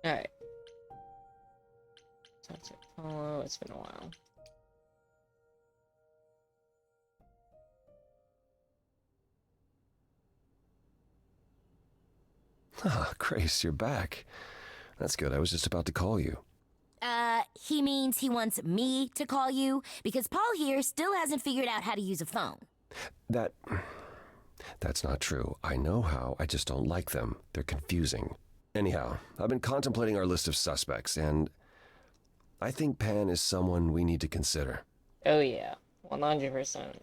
Alright. Talk to Apollo. It's been a while. Ah, Grace, you're back. That's good. I was just about to call you. He means he wants me to call you because Paul here still hasn't figured out how to use a phone. That's not true. I know how, I just don't like them. They're confusing. Anyhow, I've been contemplating our list of suspects, and I think Pan is someone we need to consider. Oh yeah, 100%.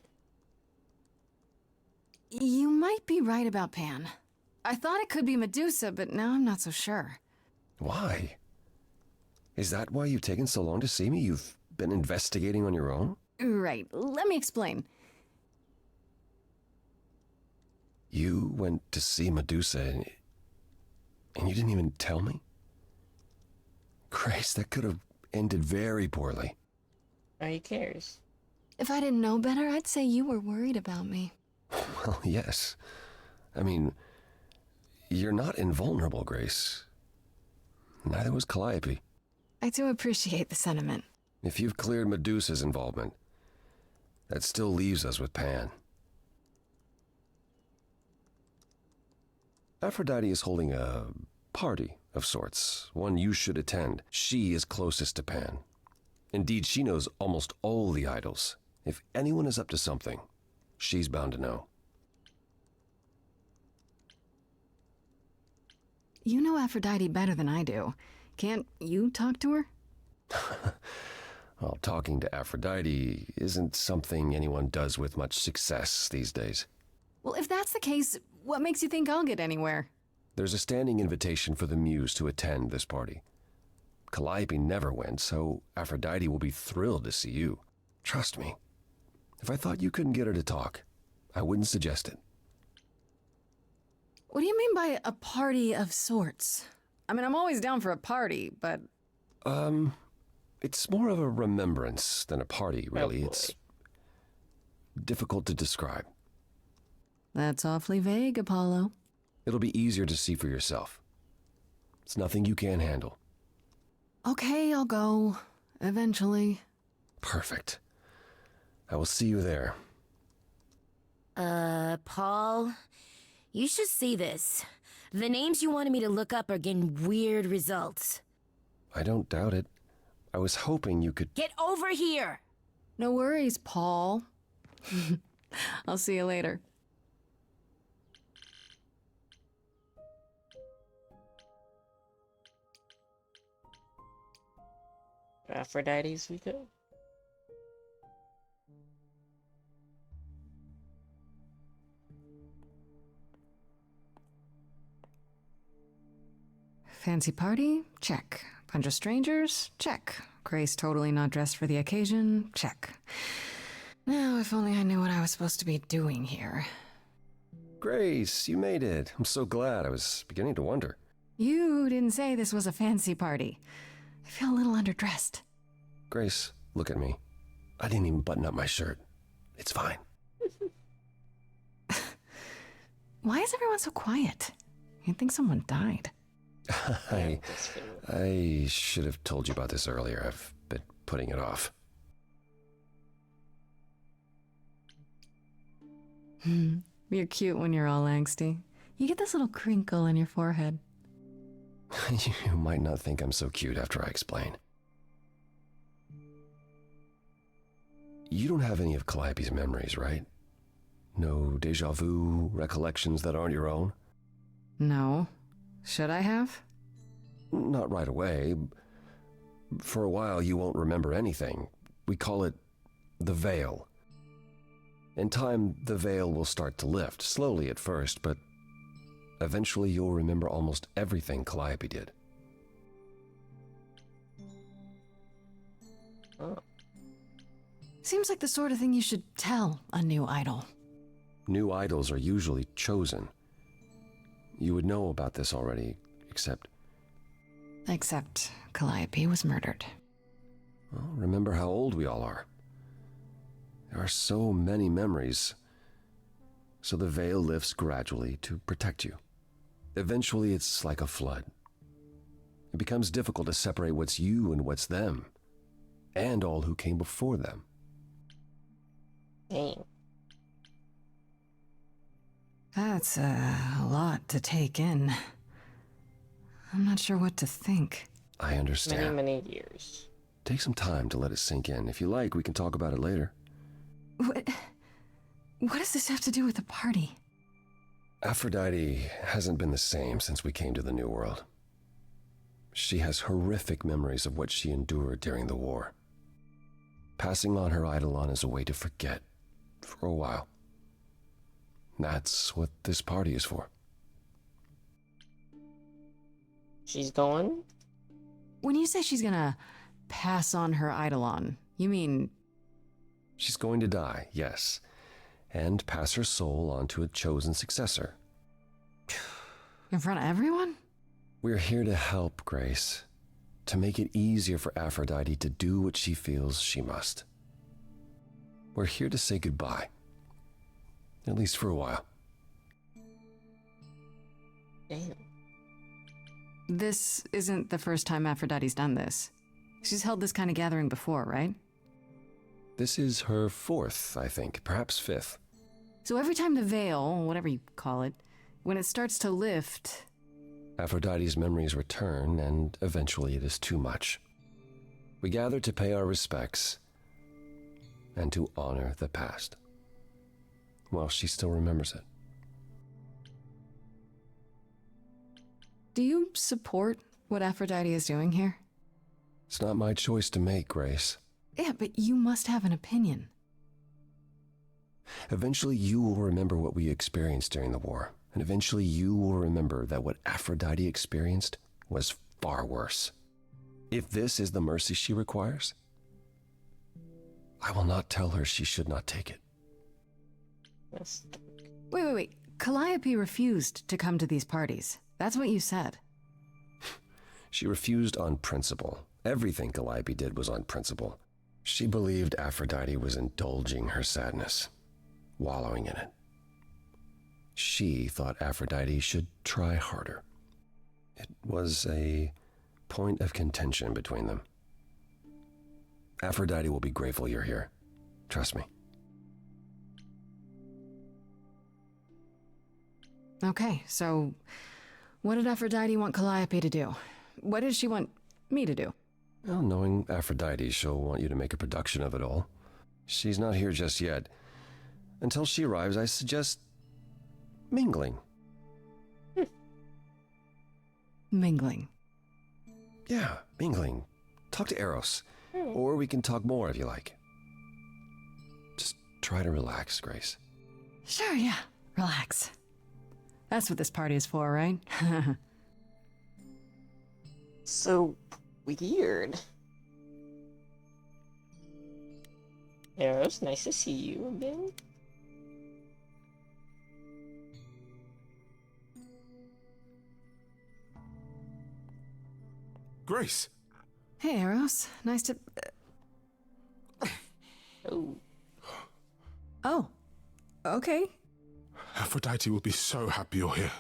You might be right about Pan. I thought it could be Medusa, but now I'm not so sure. Why? Is that why you've taken so long to see me? You've been investigating on your own? Right, let me explain. You went to see Medusa and you didn't even tell me? Grace, that could have ended very poorly. He cares. If I didn't know better, I'd say you were worried about me. Well, yes. I mean, you're not invulnerable, Grace. Neither was Calliope. I do appreciate the sentiment. If you've cleared Medusa's involvement, that still leaves us with Pan. Aphrodite is holding a party of sorts, one you should attend. She is closest to Pan. Indeed, she knows almost all the idols. If anyone is up to something, she's bound to know. You know Aphrodite better than I do. Can't you talk to her? Well, talking to Aphrodite isn't something anyone does with much success these days. Well, if that's the case, what makes you think I'll get anywhere? There's a standing invitation for the Muse to attend this party. Calliope never went, so Aphrodite will be thrilled to see you. Trust me. If I thought you couldn't get her to talk, I wouldn't suggest it. What do you mean by a party of sorts? I mean, I'm always down for a party, but... It's more of a remembrance than a party, really. boy. It's difficult to describe. That's awfully vague, Apollo. It'll be easier to see for yourself. It's nothing you can't handle. Okay, I'll go. Eventually. Perfect. I will see you there. Paul, you should see this. The names you wanted me to look up are getting weird results. I don't doubt it. I was hoping you could... Get over here! No worries, Paul. I'll see you later. Aphrodite's we go. Fancy party? Check. Bunch of strangers? Check. Grace totally not dressed for the occasion? Check. Now, if only I knew what I was supposed to be doing here. Grace, you made it. I'm so glad. I was beginning to wonder. You didn't say this was a fancy party. I feel a little underdressed. Grace, look at me. I didn't even button up my shirt. It's fine. Why is everyone so quiet? You'd think someone died. I should have told you about this earlier. I've been putting it off. You're cute when you're all angsty. You get this little crinkle on your forehead. You might not think I'm so cute after I explain. You don't have any of Calliope's memories, right? No déjà vu, recollections that aren't your own? No. Should I have? Not right away. For a while, you won't remember anything. We call it the veil. In time, the veil will start to lift, slowly at first, but eventually you'll remember almost everything Calliope did. Oh. Seems like the sort of thing you should tell a new idol. New idols are usually chosen. You would know about this already, except... Except Calliope was murdered. Well, remember how old we all are. There are so many memories. So the veil lifts gradually to protect you. Eventually, it's like a flood. It becomes difficult to separate what's you and what's them, and all who came before them. Dang. That's a lot to take in. I'm not sure what to think. I understand. Many years. Take some time to let it sink in. If you like, we can talk about it later. What does this have to do with the party? Aphrodite hasn't been the same since we came to the New World. She has horrific memories of what she endured during the war. Passing on her eidolon is a way to forget, for a while. That's what this party is for. She's going? When you say she's gonna pass on her eidolon, you mean... She's going to die, yes, and pass her soul on to a chosen successor. in front of everyone? We're here to help, Grace. To make it easier for Aphrodite to do what she feels she must. We're here to say goodbye. At least for a while. Damn. This isn't the first time Aphrodite's done this. She's held this kind of gathering before, right? This is her fourth, I think, perhaps fifth. So every time the veil, whatever you call it, when it starts to lift... Aphrodite's memories return, and eventually it is too much. We gather to pay our respects and to honor the past. Well, she still remembers it. Do you support what Aphrodite is doing here? It's not my choice to make, Grace. Yeah, but you must have an opinion. Eventually you will remember what we experienced during the war, and eventually you will remember that what Aphrodite experienced was far worse. If this is the mercy she requires, I will not tell her she should not take it. That's... Wait. Calliope refused to come to these parties. That's what you said. She refused on principle. Everything Calliope did was on principle. She believed Aphrodite was indulging her sadness, wallowing in it. She thought Aphrodite should try harder. It was a point of contention between them. Aphrodite will be grateful you're here. Trust me. Okay, so what did Aphrodite want Calliope to do? What did she want me to do? Well, knowing Aphrodite, she'll want you to make a production of it all. She's not here just yet. Until she arrives, I suggest mingling. Mingling. Yeah, mingling. Talk to Eros. Or we can talk more if you like. Just try to relax, Grace. Sure, yeah. Relax. That's what this party is for, right? So weird. Eros, nice to see you again. Grace! Hey, Eros. Nice to... Oh. Oh. Okay. Aphrodite will be so happy you're here.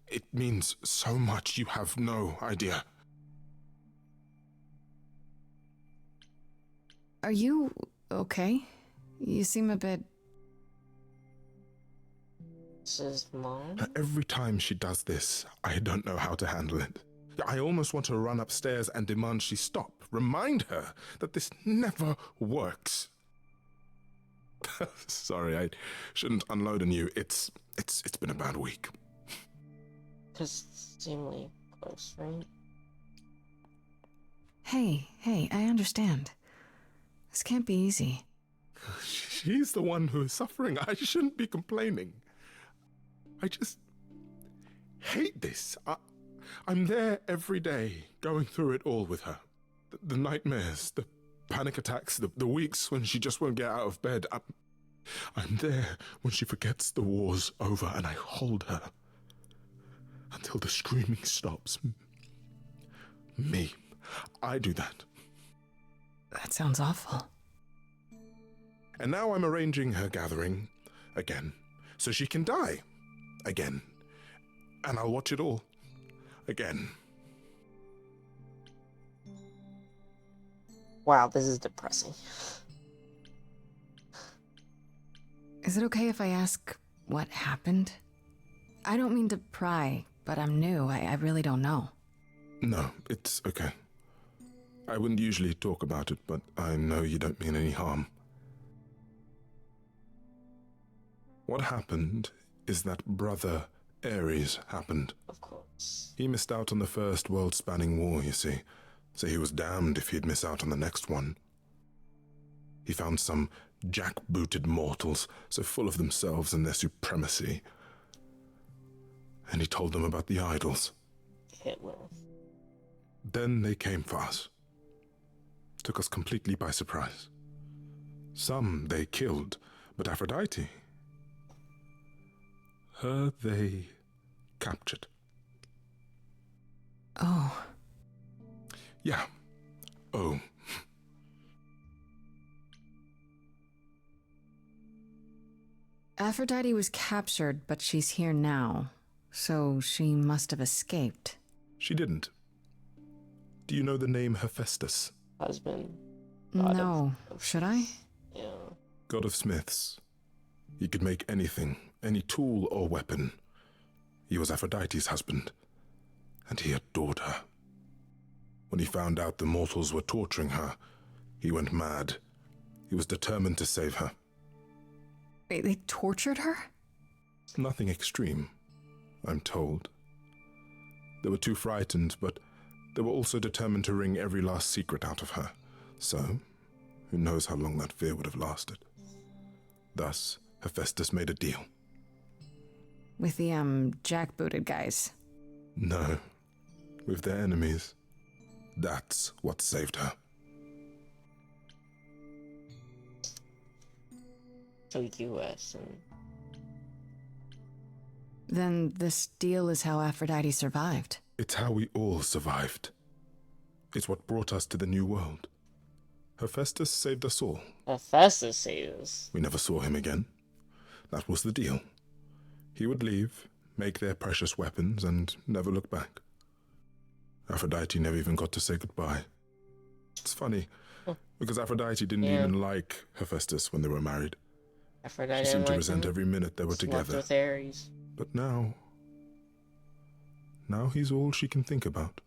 It means so much, you have no idea. Are you okay? You seem a bit... This is Mom? Every time she does this, I don't know how to handle it. I almost want to run upstairs and demand she stop. Remind her that this never works. Sorry, I shouldn't unload on you. It's been a bad week. Because extremely close, right? Hey, I understand. This can't be easy. She's the one who is suffering. I shouldn't be complaining. I just hate this. I'm there every day, going through it all with her. The nightmares, the panic attacks, the weeks when she just won't get out of bed. I'm there when she forgets the war's over, and I hold her until the screaming stops. Me. I do that. That sounds awful. And now I'm arranging her gathering again, so she can die again. And I'll watch it all again. Wow, this is depressing. Is it okay if I ask what happened? I don't mean to pry, but I'm new. I really don't know. No, it's okay. I wouldn't usually talk about it, but I know you don't mean any harm. What happened is that Brother Ares happened. Of course. He missed out on the first world-spanning war, you see, so he was damned if he'd miss out on the next one. He found some jackbooted mortals so full of themselves and their supremacy, and he told them about the idols. Hitler. Then they came for us. Took us completely by surprise. Some they killed, but Aphrodite, her they captured. Oh. Yeah. Oh. Aphrodite was captured, but she's here now. So she must have escaped. She didn't. Do you know the name Hephaestus? Husband. God No. of- Should I? Yeah. God of smiths. He could make anything, any tool or weapon. He was Aphrodite's husband, and he adored her. When he found out the mortals were torturing her, he went mad. He was determined to save her. Wait, they tortured her? Nothing extreme, I'm told. They were too frightened, but they were also determined to wring every last secret out of her. So, who knows how long that fear would have lasted. Thus, Hephaestus made a deal. With the, jackbooted guys. No, with their enemies. That's what saved her. So US and Then this deal is how Aphrodite survived. It's how we all survived. It's what brought us to the new world. Hephaestus saved us all. Hephaestus saves. We never saw him again. That was the deal. He would leave, make their precious weapons, and never look back. Aphrodite never even got to say goodbye. It's funny, because Aphrodite didn't even like Hephaestus when they were married. Aphrodite She seemed to like resent him. every minute they were Slept together. with Ares. But now he's all she can think about.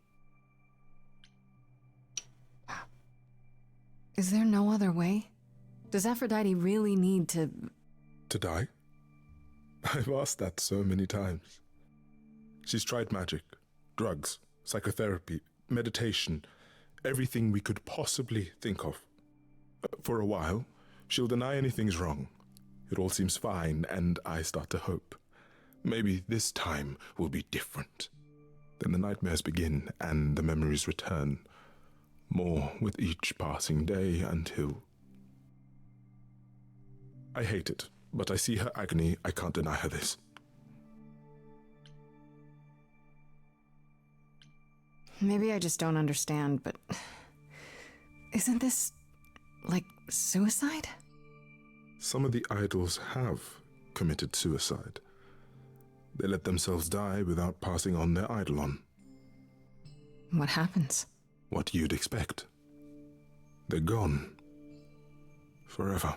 Is there no other way? Does Aphrodite really need to... To die? I've asked that so many times. She's tried magic, drugs, psychotherapy, meditation, everything we could possibly think of. For a while, she'll deny anything's wrong. It all seems fine, and I start to hope. Maybe this time will be different. Then the nightmares begin, and the memories return. More with each passing day until... I hate it, but I see her agony. I can't deny her this. Maybe I just don't understand, but... Isn't this... like suicide? Some of the idols have committed suicide. They let themselves die without passing on their eidolon. What happens? What you'd expect. They're gone. Forever.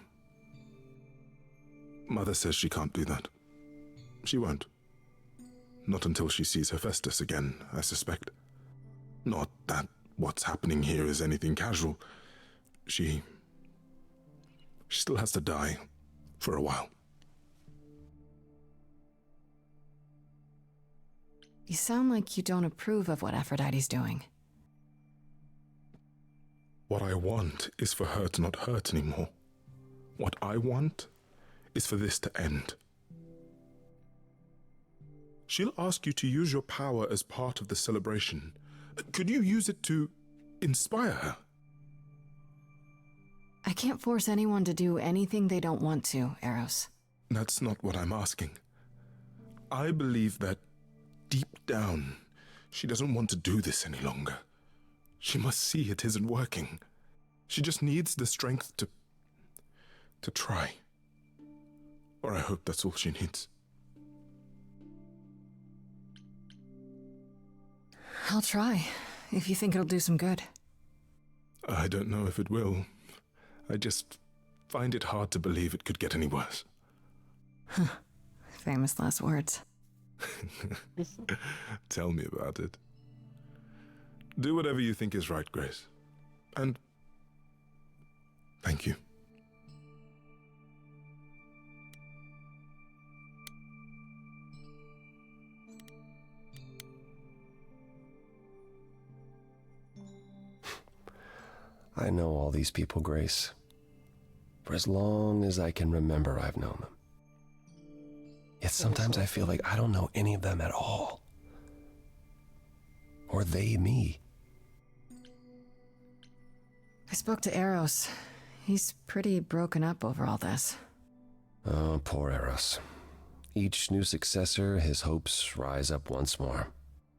Mother says she can't do that. She won't. Not until she sees Hephaestus again, I suspect. Not that what's happening here is anything casual. She still has to die for a while. You sound like you don't approve of what Aphrodite's doing. What I want is for her to not hurt anymore. What I want is for this to end. She'll ask you to use your power as part of the celebration. Could you use it to inspire her? I can't force anyone to do anything they don't want to, Eros. That's not what I'm asking. I believe that deep down, she doesn't want to do this any longer. She must see it isn't working. She just needs the strength to try. Or I hope that's all she needs. I'll try, if you think it'll do some good. I don't know if it will. I just find it hard to believe it could get any worse. Famous last words. Tell me about it. Do whatever you think is right, Grace. And thank you. I know all these people, Grace. For as long as I can remember, I've known them. Yet sometimes I feel like I don't know any of them at all. Or they me. I spoke to Eros. He's pretty broken up over all this. Oh, poor Eros. Each new successor, his hopes rise up once more.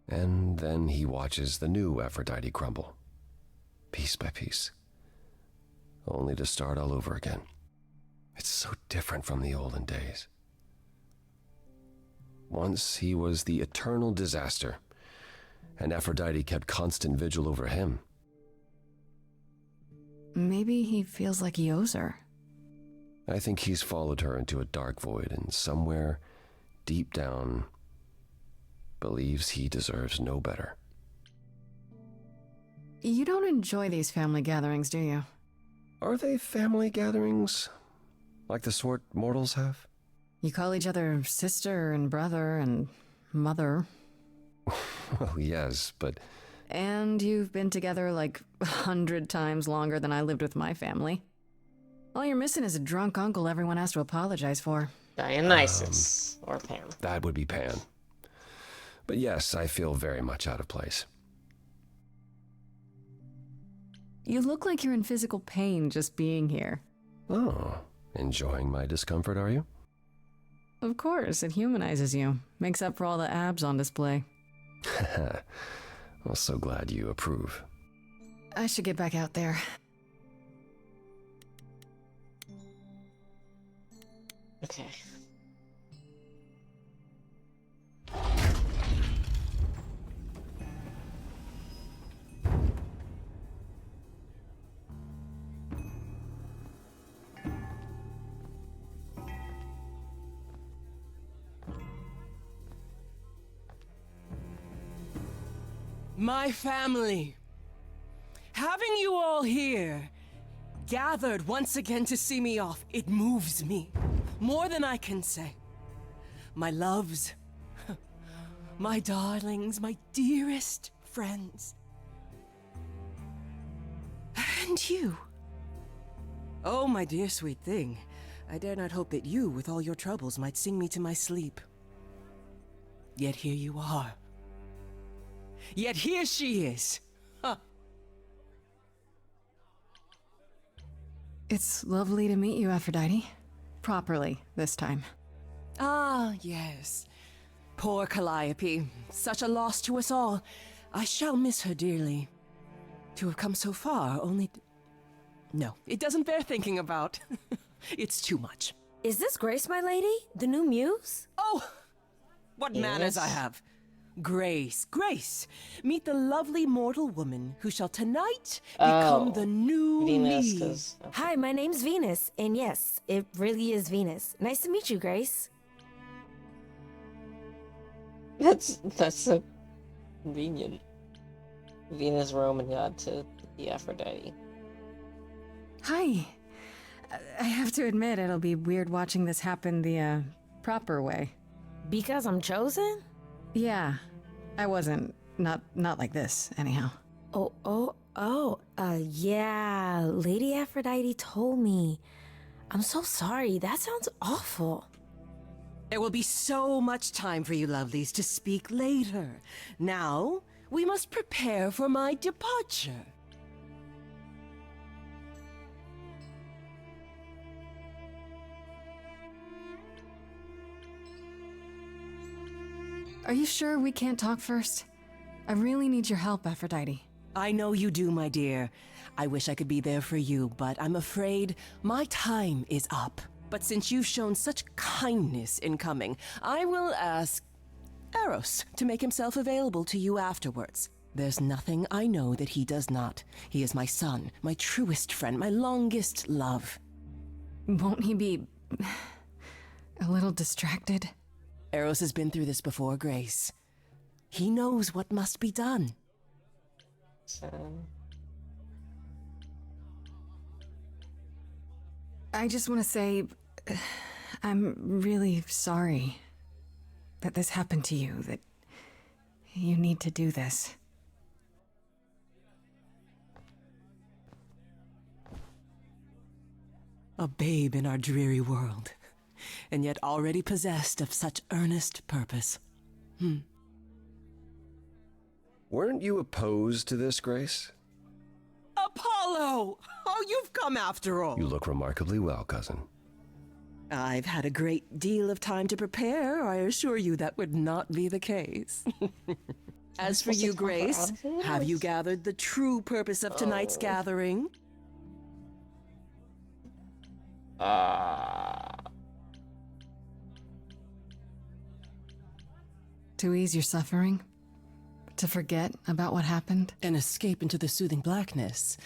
And then he watches the new Aphrodite crumble. Piece by piece. Only to start all over again. It's so different from the olden days. Once he was the eternal disaster, and Aphrodite kept constant vigil over him. Maybe he feels like he owes her. I think he's followed her into a dark void, and somewhere, deep down, believes he deserves no better. You don't enjoy these family gatherings, do you? Are they family gatherings? Like the sort mortals have? You call each other sister and brother and mother. Well, yes, but... And you've been together like 100 times longer than I lived with my family. All you're missing is a drunk uncle everyone has to apologize for. Dionysus. Or Pan. That would be Pan. But yes, I feel very much out of place. You look like you're in physical pain just being here. Oh, enjoying my discomfort, are you? Of course, it humanizes you. Makes up for all the abs on display. I'm so glad you approve. I should get back out there. Okay. My family. Having you all here, gathered once again to see me off, it moves me. More than I can say. My loves, my darlings, my dearest friends. And you. Oh, my dear sweet thing. I dare not hope that you, with all your troubles, might sing me to my sleep. Yet here you are. Yet here she is. Huh. It's lovely to meet you, Aphrodite. Properly, this time. Ah, yes. Poor Calliope. Such a loss to us all. I shall miss her dearly. To have come so far, only... No, it doesn't bear thinking about. It's too much. Is this Grace, my lady? The new muse? Oh! What manners I Yes. have. Grace, Grace, meet the lovely mortal woman who shall tonight become the new Venus, me. 'cause... Hi, my name's Venus, and yes, it really is Venus. Nice to meet you, Grace. That's so convenient. Venus Roman god to the Aphrodite. Hi. I have to admit, it'll be weird watching this happen the, proper way. Because I'm chosen? Yeah. I wasn't. Not like this, anyhow. Yeah, Lady Aphrodite told me. I'm so sorry, that sounds awful. There will be so much time for you lovelies to speak later. Now, we must prepare for my departure. Are you sure we can't talk first? I really need your help, Aphrodite. I know you do, my dear. I wish I could be there for you, but I'm afraid my time is up. But since you've shown such kindness in coming, I will ask Eros to make himself available to you afterwards. There's nothing I know that he does not. He is my son, my truest friend, my longest love. Won't he be a little distracted? Eros has been through this before, Grace. He knows what must be done. So, I just want to say, I'm really sorry that this happened to you, that you need to do this. A babe in our dreary world, and yet already possessed of such earnest purpose. Weren't you opposed to this, Grace? Apollo! Oh, you've come after all. You look remarkably well, cousin. I've had a great deal of time to prepare. I assure you that would not be the case. As for you, Grace, have you gathered the true purpose of tonight's gathering? To ease your suffering? To forget about what happened? An escape into the soothing blackness.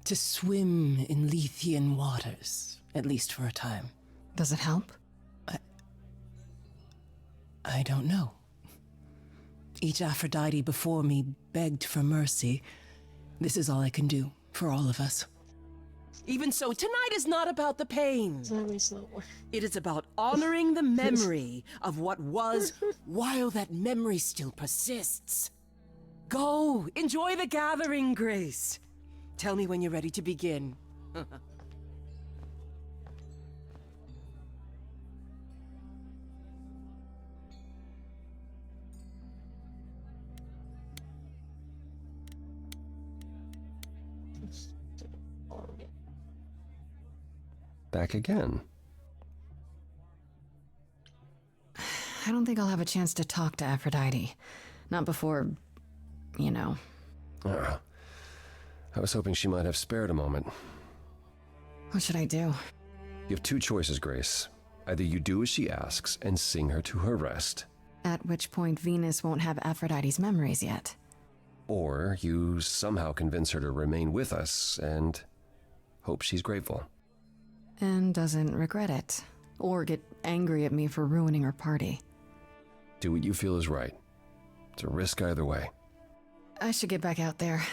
To swim in Lethean waters, at least for a time. Does it help? I don't know. Each Aphrodite before me begged for mercy. This is all I can do for all of us. Even so, tonight is not about the pain. It is about honoring the memory of what was while that memory still persists. Go, enjoy the gathering, Grace. Tell me when you're ready to begin. Back again. I don't think I'll have a chance to talk to Aphrodite. Not before, you know. I was hoping she might have spared a moment. What should I do? You have two choices, Grace. Either you do as she asks and sing her to her rest, At which point Venus won't have Aphrodite's memories yet. or you somehow convince her to remain with us and hope she's grateful. And doesn't regret it. Or get angry at me for ruining her party. Do what you feel is right. It's a risk either way. I should get back out there.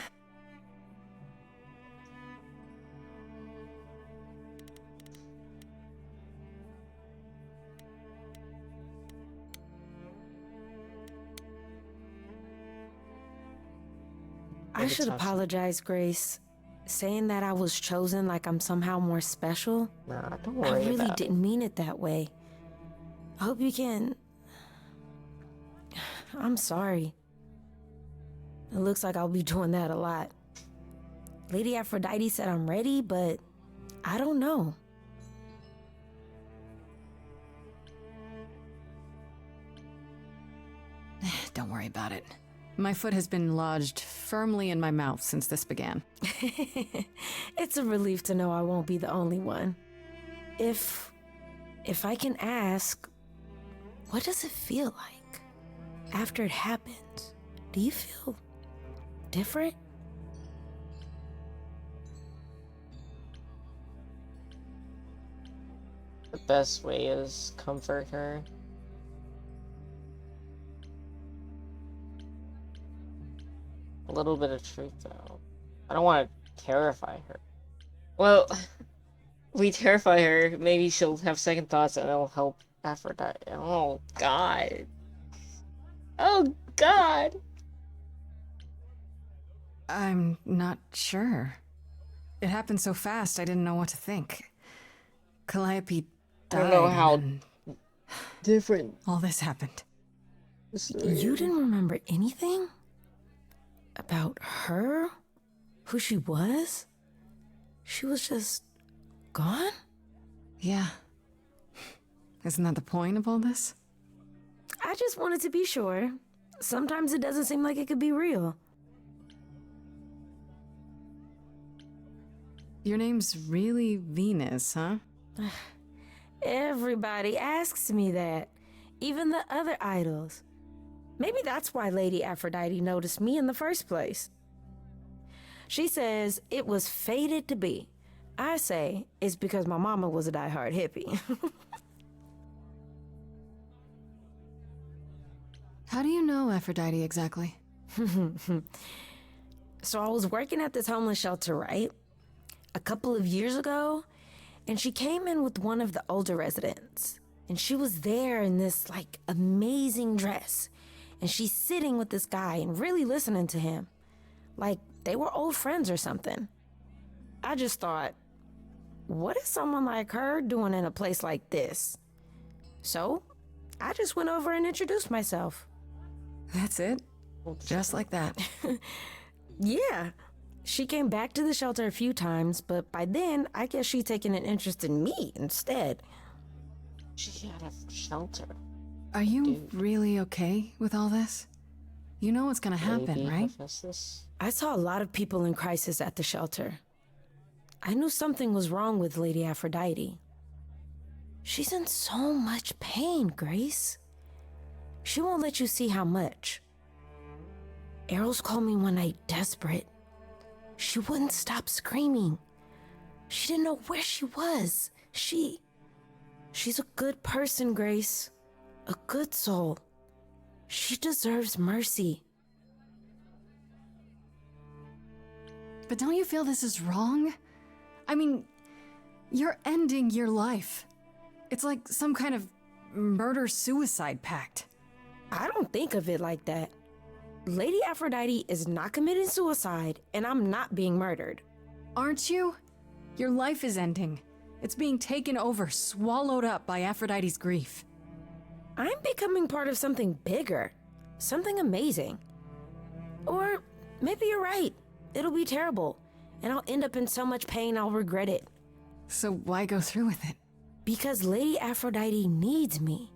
I should Natasha. apologize, Grace. Saying that I was chosen like I'm somehow more special. nah, don't I worry really about it. didn't mean it that way. I hope you can. I'm sorry. It looks like I'll be doing that a lot. Lady Aphrodite said I'm ready, but I don't know. Don't worry about it. My foot has been lodged firmly in my mouth since this began. It's a relief to know I won't be the only one. If I can ask, what does it feel like after it happens? Do you feel different? The best way is comfort her. A little bit of truth, though. I don't want to terrify her. Well, we terrify her, maybe she'll have second thoughts and it'll help Aphrodite. Oh, God. Oh, God. I'm not sure. It happened so fast I didn't know what to think. Calliope I died. don't know how and different all this happened. this You is. didn't remember anything? About her? Who she was? She was just gone? Yeah. Isn't that the point of all this? I just wanted to be sure. Sometimes it doesn't seem like it could be real. Your name's really Venus, huh? Everybody asks me that. Even the other idols. Maybe that's why Lady Aphrodite noticed me in the first place. She says it was fated to be. I say it's because my mama was a diehard hippie. How do you know Aphrodite exactly? So I was working at this homeless shelter, right? A couple of years ago, and she came in with one of the older residents. And she was there in this, like, amazing dress. And she's sitting with this guy and really listening to him. Like, they were old friends or something. I just thought, what is someone like her doing in a place like this? So, I just went over and introduced myself. That's it? Just like that. Yeah. She came back to the shelter a few times, but by then, I guess she'd taken an interest in me instead. She had a shelter. Are you really okay with all this? You know what's gonna happen, Maybe right? Hephaestus? I saw a lot of people in crisis at the shelter. I knew something was wrong with Lady Aphrodite. She's in so much pain, Grace. She won't let you see how much. Eros called me one night desperate. She wouldn't stop screaming. She didn't know where she was. She's a good person, Grace. A good soul. She deserves mercy. But don't you feel this is wrong? I mean, you're ending your life. It's like some kind of murder-suicide pact. I don't think of it like that. Lady Aphrodite is not committing suicide, and I'm not being murdered. Aren't you? Your life is ending. It's being taken over, swallowed up by Aphrodite's grief. I'm becoming part of something bigger, something amazing. Or maybe you're right. It'll be terrible, and I'll end up in so much pain I'll regret it. So why go through with it? Because Lady Aphrodite needs me.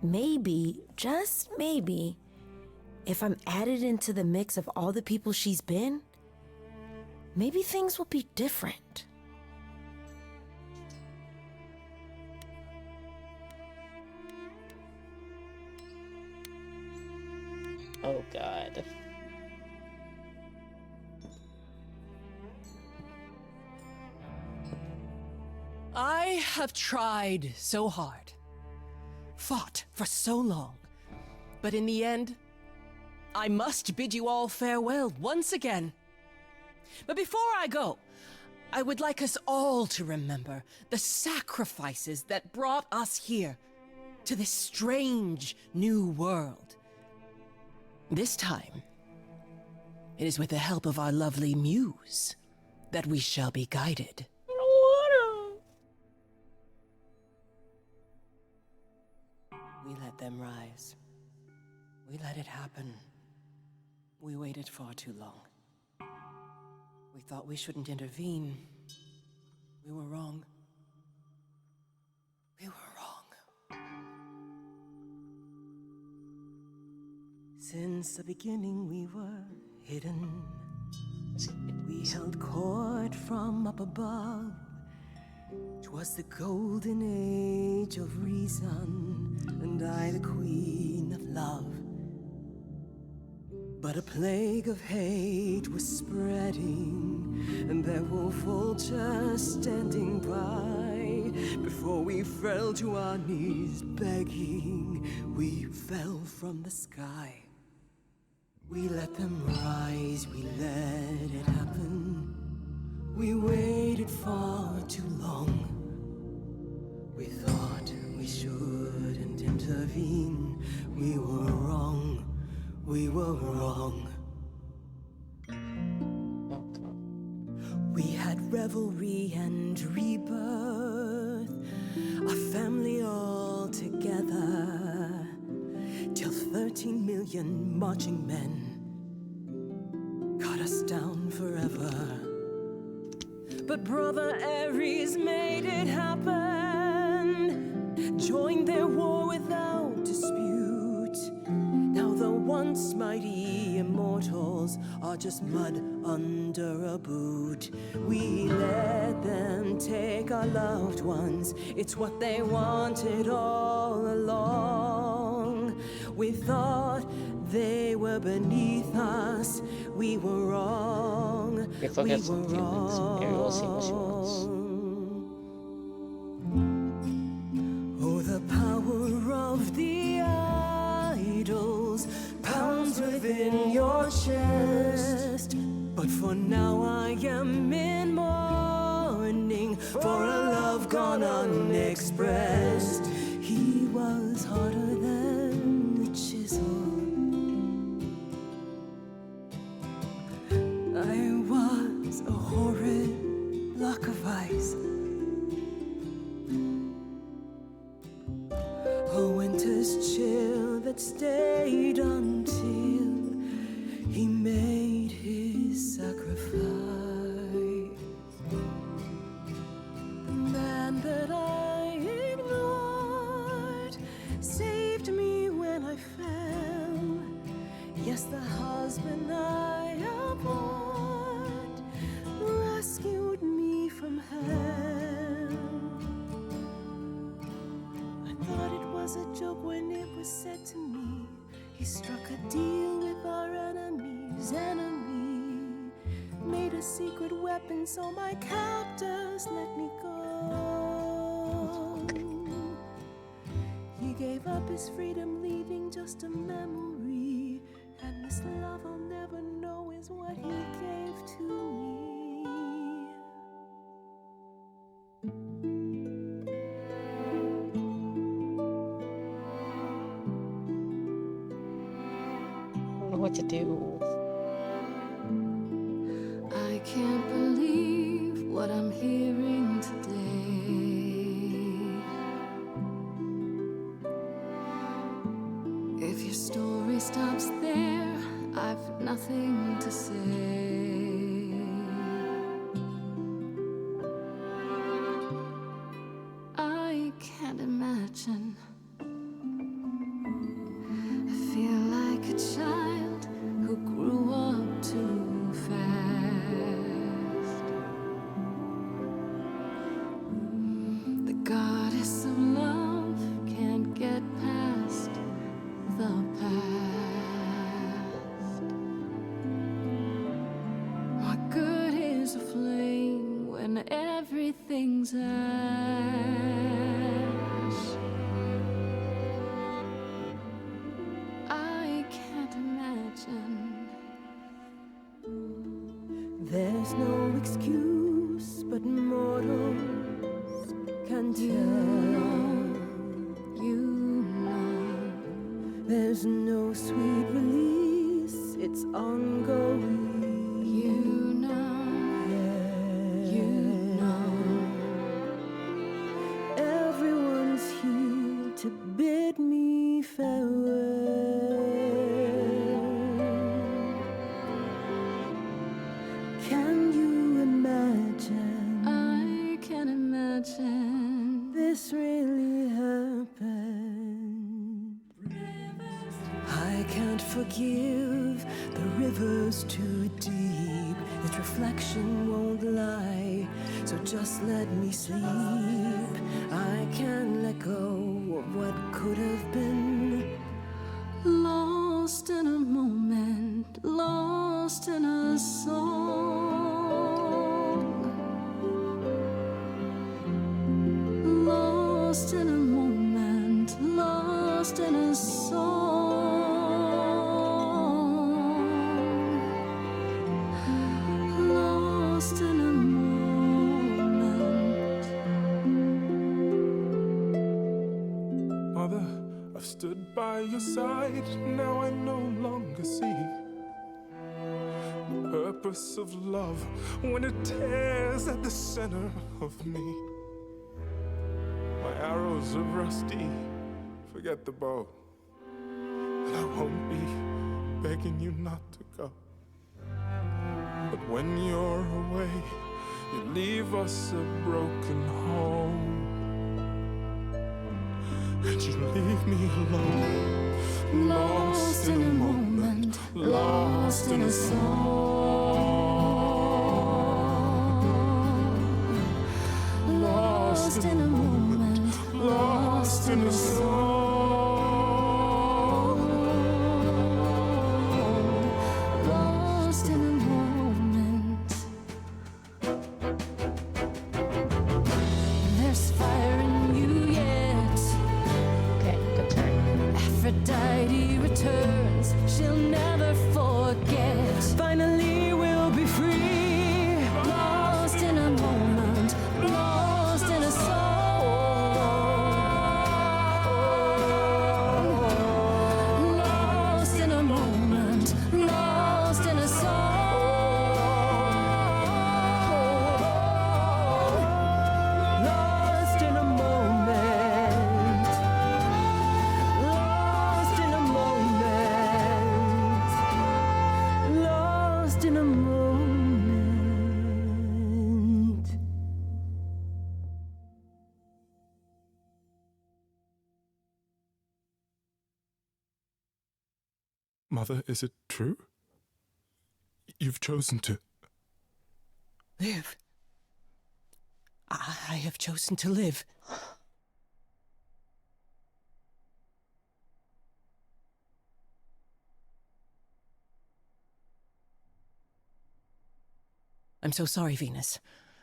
Maybe, just maybe, if I'm added into the mix of all the people she's been, maybe things will be different. Oh god. I have tried so hard, fought for so long, but in the end, I must bid you all farewell once again. But before I go, I would like us all to remember the sacrifices that brought us here to this strange new world. This time, it is with the help of our lovely muse that we shall be guided. We let them rise. We let it happen. We waited far too long. We thought we shouldn't intervene. We were wrong. We were wrong. Since the beginning we were hidden. We held court from up above. 'Twas the golden age of reason, and I the queen of love. But a plague of hate was spreading, and there were vultures standing by. Before we fell to our knees begging, we fell from the sky. We let them rise, we let it happen. We waited far too long. We thought we shouldn't intervene. We were wrong. We were wrong. We had revelry and rebirth, a family all together, till 13 million marching men cut us down forever. But Brother Ares made it happen, joined their war without dispute. Now the once mighty immortals are just mud under a boot. We let them take our loved ones, it's what they wanted all along. We thought they were beneath us. We were wrong. Okay, focus on feelings. Maybe we'll see what she wants. Oh, the power of the idols pounds within your chest. But for now I am in mourning for a love gone unexpressed. He was harder than the chisel. I was a horrid block of ice. A winter's chill that stayed until he made his sacrifice. The man that I ignored saved me when I fell. Yes, the husband I abhorred rescued me from hell. I thought it was a joke when it was said to me. He struck a deal with our enemy's enemy, made a secret weapon so my captors let me go. He gave up his freedom, leaving just a memory, and this love I'll never know is what he gave to me. What to do. I can't believe what I'm hearing today. If your story stops there, I've nothing to say. I can't imagine. I feel like a child who grew up too fast. The goddess of love can't get past the past. What good is a flame when everything's ash? I can't imagine. There's no excuse, but mortals can tell. You know. There's no sweet release, it's ongoing. You know. You know. Everyone's here to bid me farewell. Can you imagine? I can imagine. This really happened. I can't forgive, the river's too deep. Its reflection won't lie, so just let me sleep. I can't let go of what could have been. Lost in a moment, lost in a song. Lost in a moment, lost in a song. Lost in a moment. Mother, I've stood by your side, now I no longer see the purpose of love when it tears at the center of me. My arrows are rusty, forget the bow, and I won't be begging you not to go. But when you're away, you leave us a broken home. And you leave me alone, lost in a moment, lost in a song. Lost in a moment, lost in a song. Mother, is it true? You've chosen to... Live. I have chosen to live. I'm so sorry, Venus.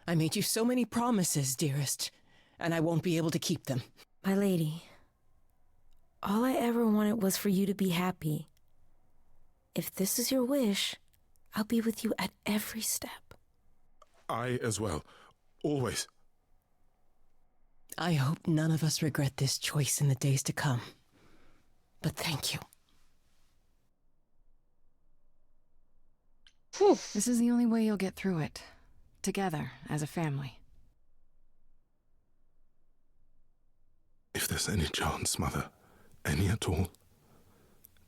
I made you so many promises, dearest, and I won't be able to keep them. My lady, all I ever wanted was for you to be happy. If this is your wish, I'll be with you at every step. I as well. Always. I hope none of us regret this choice in the days to come. But thank you. Whew. This is the only way you'll get through it. Together, as a family. If there's any chance, Mother, any at all,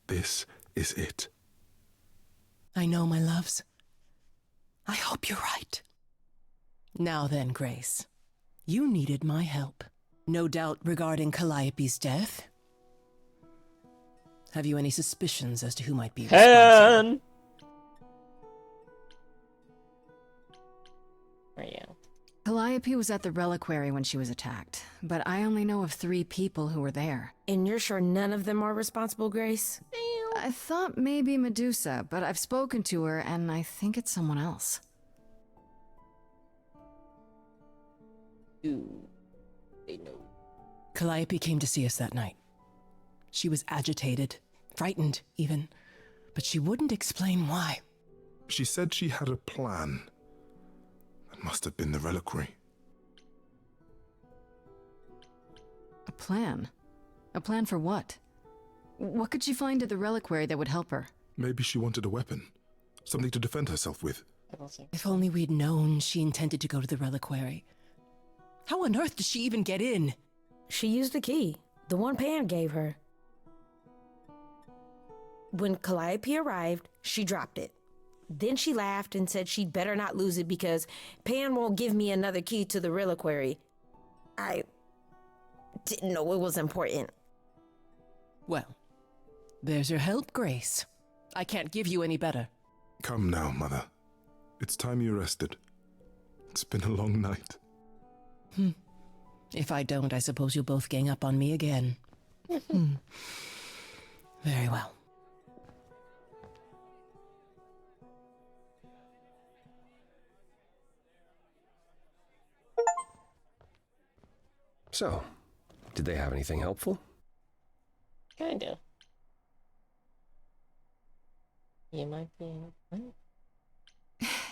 this is it. I know, my loves. I hope you're right. Now then, Grace. You needed my help. No doubt regarding Calliope's death. Have you any suspicions as to who might be responsible? Hen! Where are you? Calliope was at the reliquary when she was attacked, but I only know of 3 people who were there. And you're sure none of them are responsible, Grace? I thought maybe Medusa, but I've spoken to her and I think it's someone else. Ooh. They know. Calliope came to see us that night. She was agitated, frightened even, but she wouldn't explain why. She said she had a plan. That must have been the reliquary. A plan? A plan for what? What could she find at the reliquary that would help her? Maybe she wanted a weapon. Something to defend herself with. I don't think. If only we'd known she intended to go to the reliquary. How on earth did she even get in? She used the key, the one Pan gave her. When Calliope arrived, she dropped it. Then she laughed and said she'd better not lose it because Pan won't give me another key to the reliquary. I didn't know it was important. Well, there's your help, Grace. I can't give you any better. Come now, Mother. It's time you rested. It's been a long night. If I don't, I suppose you'll both gang up on me again. Very well. So, did they have anything helpful? Kinda. You might be.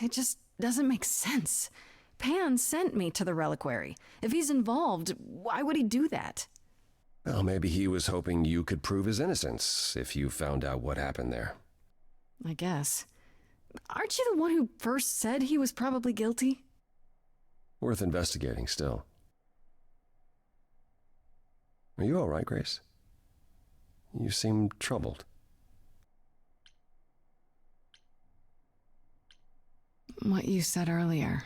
It just doesn't make sense. Pan sent me to the reliquary. If he's involved, why would he do that? Well, maybe he was hoping you could prove his innocence if you found out what happened there. I guess. Aren't you the one who first said he was probably guilty? Worth investigating still. Are you all right, Grace? You seem troubled. What you said earlier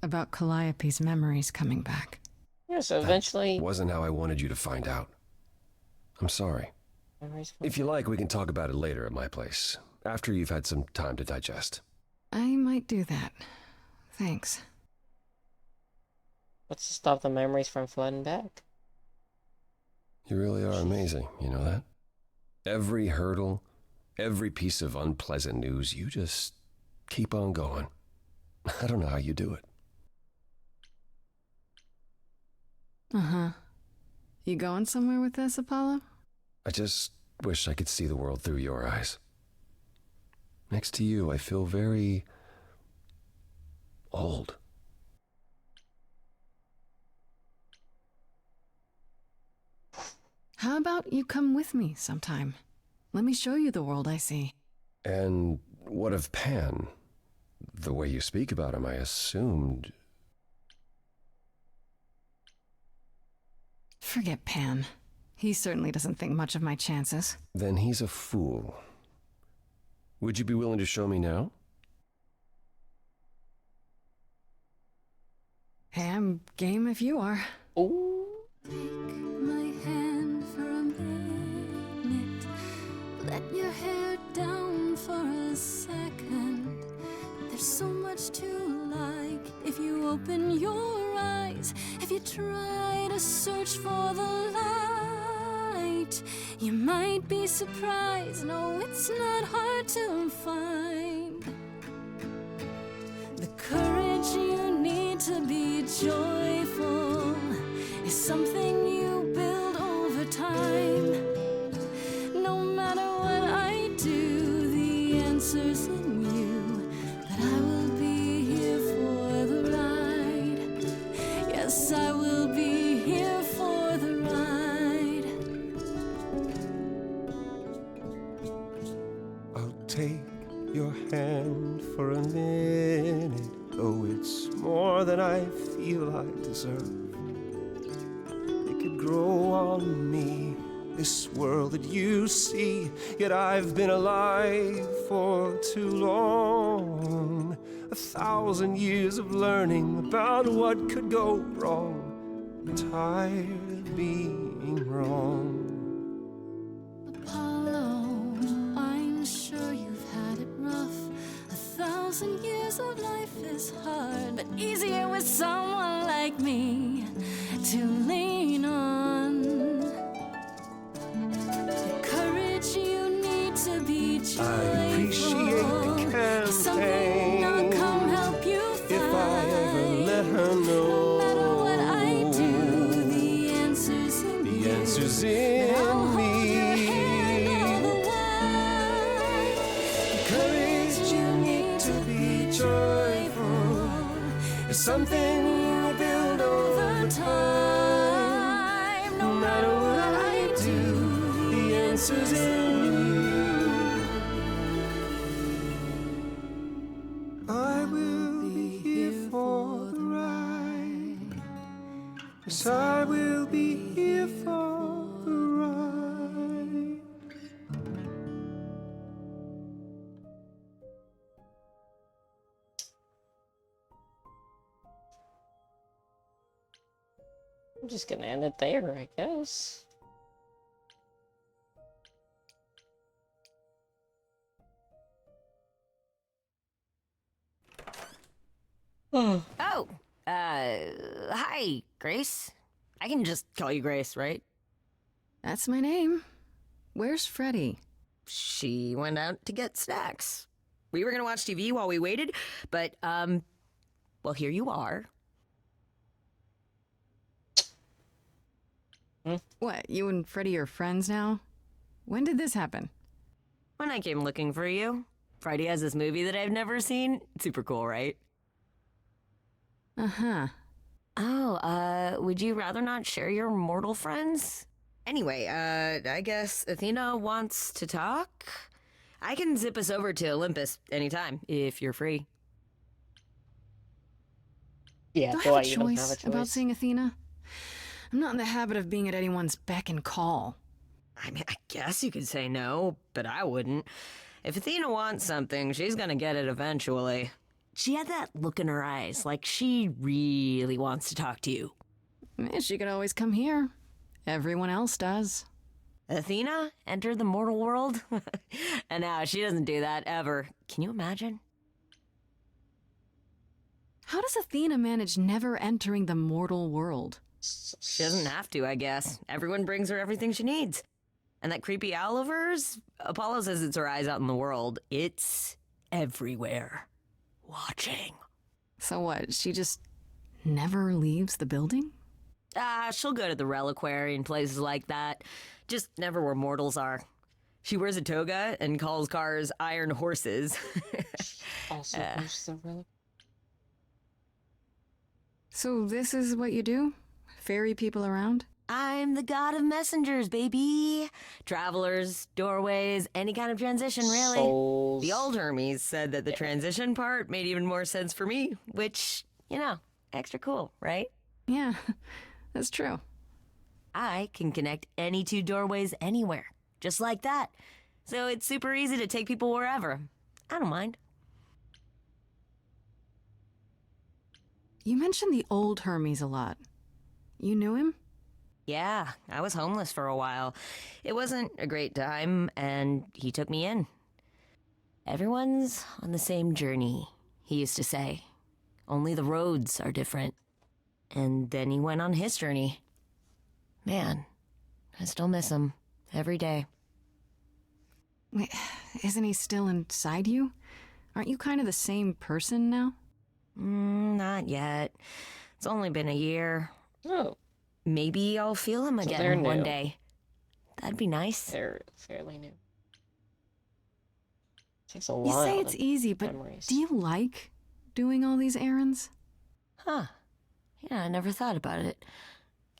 about Calliope's memories coming back. Yeah, so eventually. That wasn't how I wanted you to find out. I'm sorry. If you like, we can talk about it later at my place, after you've had some time to digest. I might do that. Thanks. What's to stop the memories from flooding back? You really are amazing, you know that? Every hurdle, every piece of unpleasant news, you just keep on going. I don't know how you do it. Uh-huh. You going somewhere with this, Apollo? I just wish I could see the world through your eyes. Next to you, I feel very old. How about you come with me sometime? Let me show you the world I see. And what of Pan? The way you speak about him, I assumed... Forget Pan. He certainly doesn't think much of my chances. Then he's a fool. Would you be willing to show me now? Hey, I'm game if you are. Ooh. My hand for a minute. Let your hair try to search for the light, you might be surprised. No, it's not hard to find. The courage you need to be joyful is something you build over time. No matter what I do, the answer's in you. That I will be here for the ride. Yes, I will be here for the ride. I'll take your hand for a minute, though it's more than I feel I deserve. It could grow on me, this world that you see, yet I've been alive for too long. 1,000 years of learning about what could go wrong. I'm tired of being wrong. Apollo, I'm sure you've had it rough. 1,000 years of life is hard, but easier with someone like me to lean on. The courage you need to be joyful. I appreciate the Something campaign. I'll come help you find. If I ever let her No know, matter what I do, the answer's in the you. answer's I'll in hold your me. hand all the while. Courage you need to be joyful. It's something you build over time. No matter what I do, the answer's in you. I will be here for the ride. Yes, I will be here for the ride. I'm just gonna end it there, I guess. Oh, Oh, hi, Grace. I can just call you Grace, right? That's my name. Where's Freddie? She went out to get snacks. We were gonna watch TV while we waited, but, well, here you are. What, you and Freddie are friends now? When did this happen? When I came looking for you, Friday has this movie that I've never seen. Super cool, right? Uh-huh. Oh, would you rather not share your mortal friends? Anyway, I guess Athena wants to talk? I can zip us over to Olympus anytime, if you're free. yeah, Do I boy, have a you don't have a choice choice. about seeing Athena? I'm not in the habit of being at anyone's beck and call. I mean, I guess you could say no, but I wouldn't. If Athena wants something, she's gonna get it eventually. She had that look in her eyes, like she really wants to talk to you. She could always come here. Everyone else does. Athena entered the mortal world? And now she doesn't do that ever. Can you imagine? How does Athena manage never entering the mortal world? She doesn't have to, I guess. Everyone brings her everything she needs. And that creepy owl of hers? Apollo says it's her eyes out in the world. It's everywhere. Watching. So what, she just never leaves the building? She'll go to the reliquary and places like that. Just never where mortals are. She wears a toga and calls cars iron horses. Also, where's the relic? So this is what you do? Ferry people around? I'm the god of messengers, baby. Travelers, doorways, any kind of transition, really. Souls. The old Hermes said that the transition part made even more sense for me, which, you know, extra cool, right? Yeah, that's true. I can connect any two doorways anywhere, just like that. So it's super easy to take people wherever. I don't mind. You mentioned the old Hermes a lot. You knew him? Yeah, I was homeless for a while. It wasn't a great time, and he took me in. Everyone's on the same journey, he used to say. Only the roads are different. and then he went on his journey. Man, I still miss him every day. Wait, isn't he still inside you? Aren't you kind of the same person now? Not yet. It's only been a year. Oh, Maybe I'll feel him So they're again one new. day. That'd be nice. they're fairly new. Takes a You while. say it's to easy, but memories. do you like doing all these errands? Huh. Yeah, I never thought about it.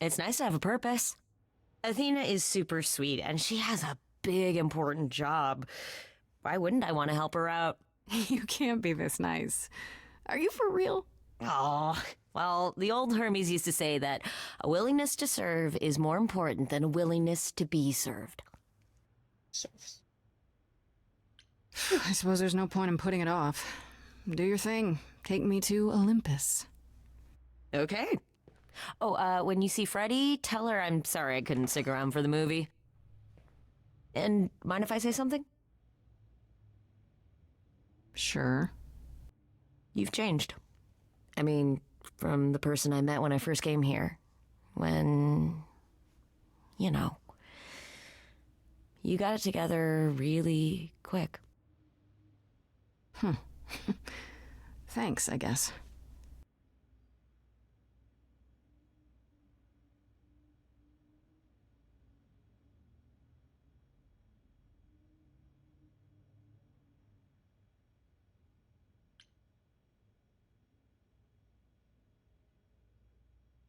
It's nice to have a purpose. Athena is super sweet, and she has a big, important job. Why wouldn't I want to help her out? You can't be this nice. Are you for real? Oh, well, the old Hermes used to say that a willingness to serve is more important than a willingness to be served. Serves. I suppose there's no point in putting it off. Do your thing. Take me to Olympus. Okay. Oh, when you see Freddie, tell her I'm sorry I couldn't stick around for the movie. And mind if I say something? Sure. You've changed. I mean, from the person I met when I first came here. When, you know, you got it together really quick. Thanks, I guess.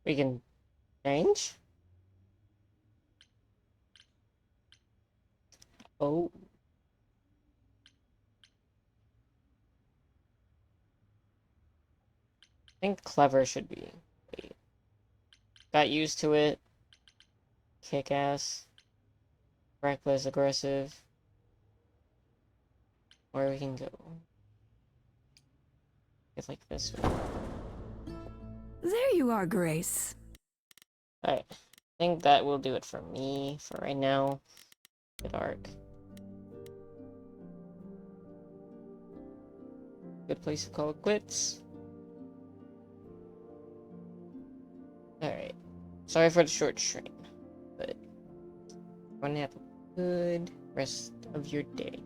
We can change? Oh. I think clever should be. Wait. Got used to it. Kick ass. Reckless, aggressive. Where we can go. It's like this one. There you are, Grace. Alright. I think that will do it for me for right now. Good arc. Good place to call it quits. Alright. Sorry for the short stream, but I'm gonna have a good rest of your day.